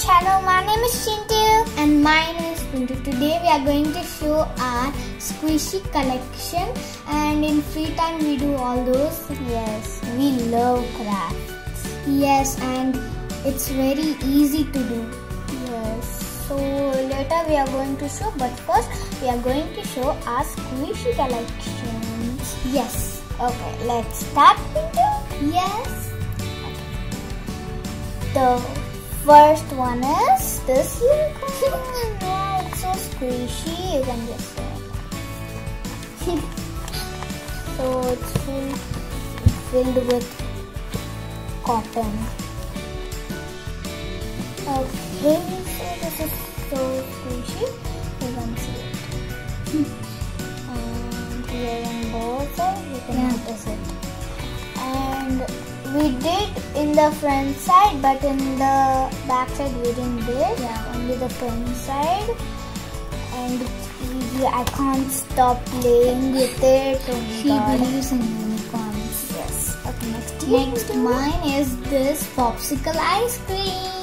channel. My name is Chintu and my name is Pintu. Today we are going to show our squishy collection, and in free time we do all those. Yes, we love crafts. Yes, and it's very easy to do. Yes, so later we are going to show, but first we are going to show our squishy collections. Yes. Okay, let's start, Pintu. Yes. The first one is this unicorn. Wow, it's so squishy, you can just say. So it's filled with cotton. Okay, so this is so squishy, you can see it. And here on both sides you can notice it. And we did in the front side, but in the back side we didn't do it. Yeah. Only the front side. And it's easy. I can't stop playing with it. Oh my She God. believes in unicorns. Yes. Okay, Next, mine is this popsicle ice cream.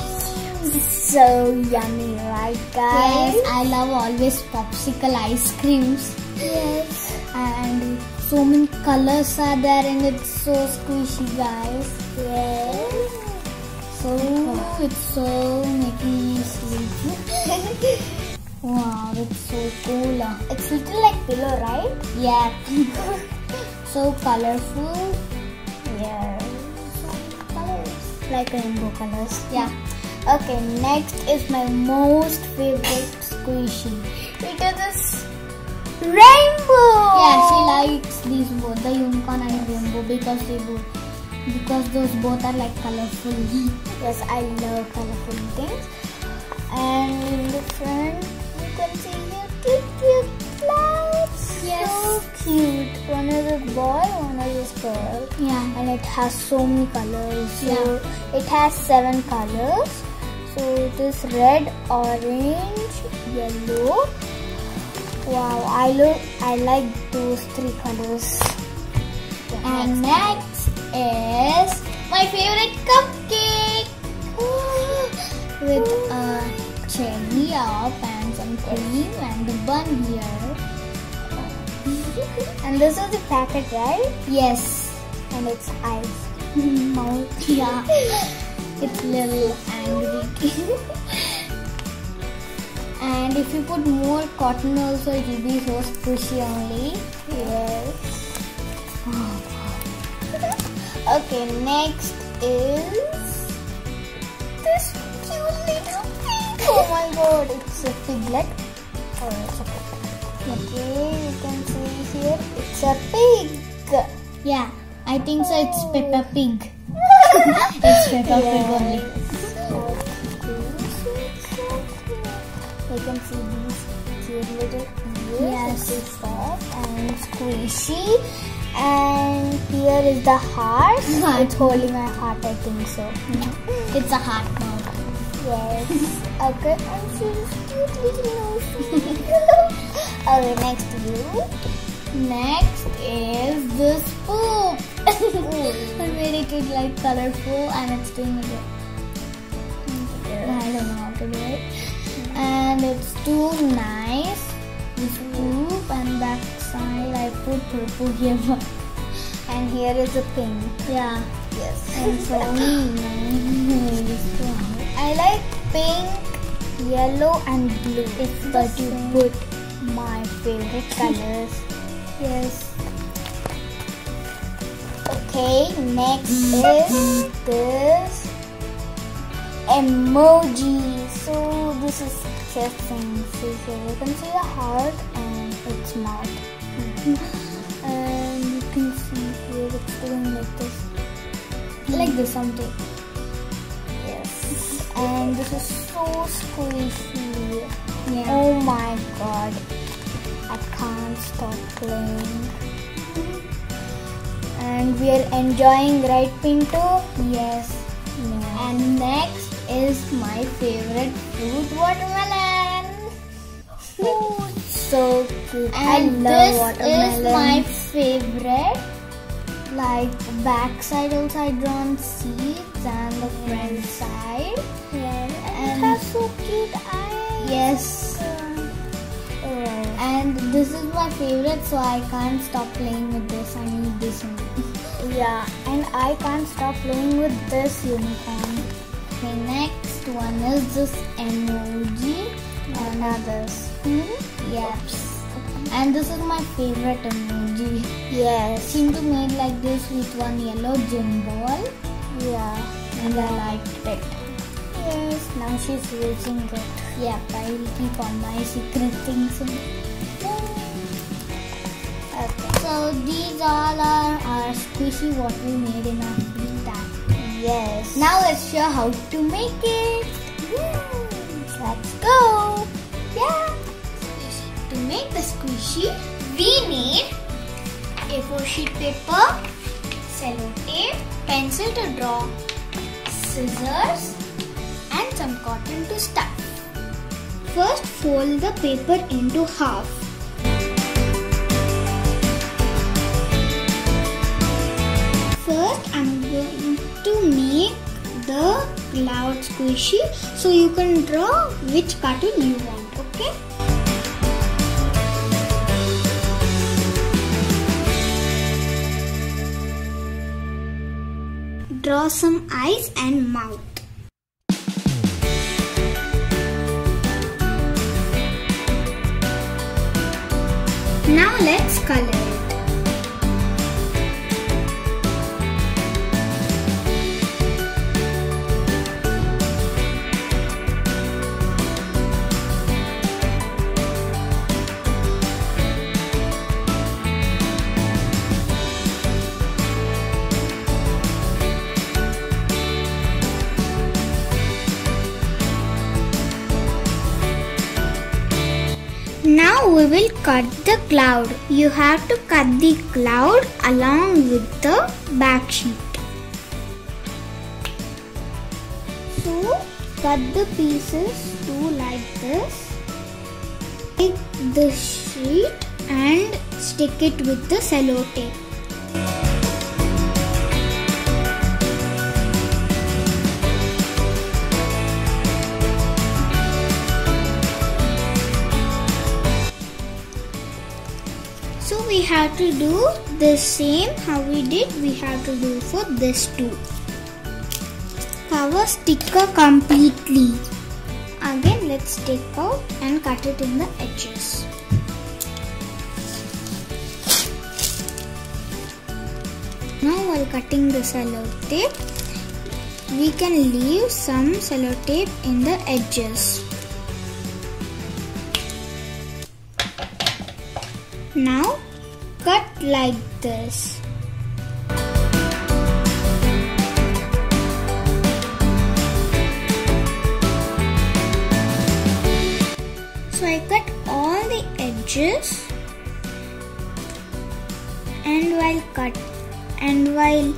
So yummy, right, guys? Yes, I love always popsicle ice creams. Yes. And so many colors are there, and it's so squishy, guys. Yes. So it's so making me sleepy. Wow, it's so cool. It's little like pillow, right? Yeah. So colorful. Yeah. So colors. Like rainbow colors. Yeah. Okay, next is my most favorite squishy. It is this rainbow. Yeah, she likes these both, the unicorn and rainbow, because those both are like colorful. Yes, I love colorful things. And in the front, you can see here cute clouds. Yes. So cute. One is a boy, one is a girl. Yeah. And it has so many colors. So Yeah. it has 7 colors. So it is red, orange, yellow. Wow, I like those 3 colors. And next is my favorite cupcake with a cherry up and some cream and the bun here. And this is the packet, right? Yes. And it's eyes. Mouth. Yeah. It's little angry. And if you put more cotton also, it will be so squishy only. Yes. Okay, next is this cute little pig. Oh my God, it's a piglet. Oh, it's a pig. Okay, you can see here, it's a pig. Yeah, I think so. It's Peppa Pig. It's Peppa Pig only. You can see these cute little ears. Yes. It's soft and squishy. And here is the heart. It's holding my heart, I think so. It's a heart now. Yes. Okay, and she's cute little nose. Okay, next to you. Next is this poop. I made it like colorful, and it's doing it. I don't know how to do it. And it's too nice. This poop, and back side I put purple here. And here is a pink. Yeah. Yes. And so nice. I like pink, yellow and blue. It's But the you same. put my favorite colors. Yes. Okay, next is this emoji. So this is just things. So here you can see the heart and its mouth. And you can see here it's doing like this. Like this something. Yes. And this is so squishy. Yeah. Oh my God. I can't stop playing. And we are enjoying, right, Pintu? Yes. Yeah. And next is my favorite fruit, watermelon. So cute. I And love this watermelon. is my favorite. Like back side also I drawn seeds, and the front side. Yeah. it has so cute eyes. Yes. And this is my favorite, so I can't stop playing with this. I need this one. Yeah, and I can't stop playing with this unicorn. Okay, next one is this emoji. And others. Yes. And this is my favorite emoji. Yes. Chintu made like this with one yellow gym ball. Yeah. And I liked it. Yes. Now she's using it. Yep, I will keep all my secret things in it. Okay. So these all are our squishy what we made in our free time. Yes. Now let's show how to make it. Let's go. Yeah. To make the squishy, we need A4 sheet paper, cello tape, pencil to draw, scissors, and some cotton to stuff. First, fold the paper into half. First, I'm going to make the cloud squishy, so you can draw which cartoon you want, okay? Draw some eyes and mouth. Now let's color it. Now we will cut the cloud. You have to cut the cloud along with the back sheet. So cut the pieces too like this. Take the sheet and stick it with the cello tape. So we have to do the same how we did, we have to do for this too. Cover sticker completely. Again let's take out and cut it in the edges. Now while cutting the cello tape, we can leave some cello tape in the edges. Now cut like this. So I cut all the edges, and while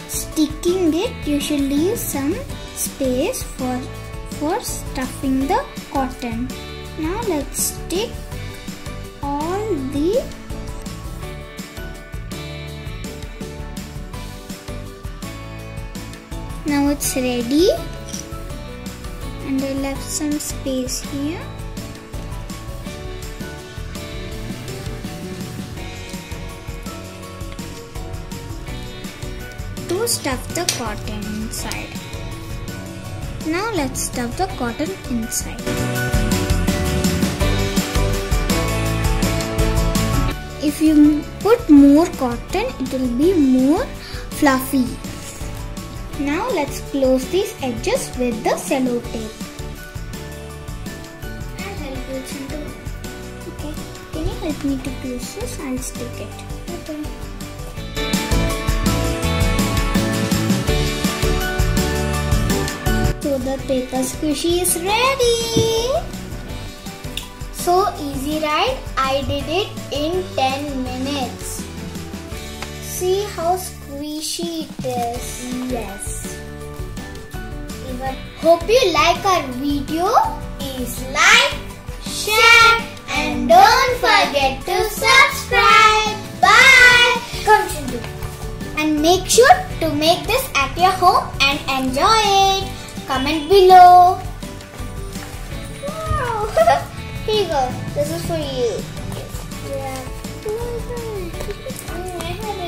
sticking it, you should leave some space for stuffing the cotton. Now let's stick all the Now it's ready, and I left some space here. To stuff the cotton inside. Now let's stuff the cotton inside. If you put more cotton, it will be more fluffy. Now let's close these edges with the cello tape. I'll help you, Chintu. Okay. Can you help me to close this? I'll stick it. Okay. So the paper squishy is ready. So easy, right? I did it in 10 minutes. See how squishy it is. Yes. Hope you like our video. Please like, share, and don't forget to subscribe. Bye. Continue. And make sure to make this at your home and enjoy it. Comment below. Here you go. This is for you. Yeah. I have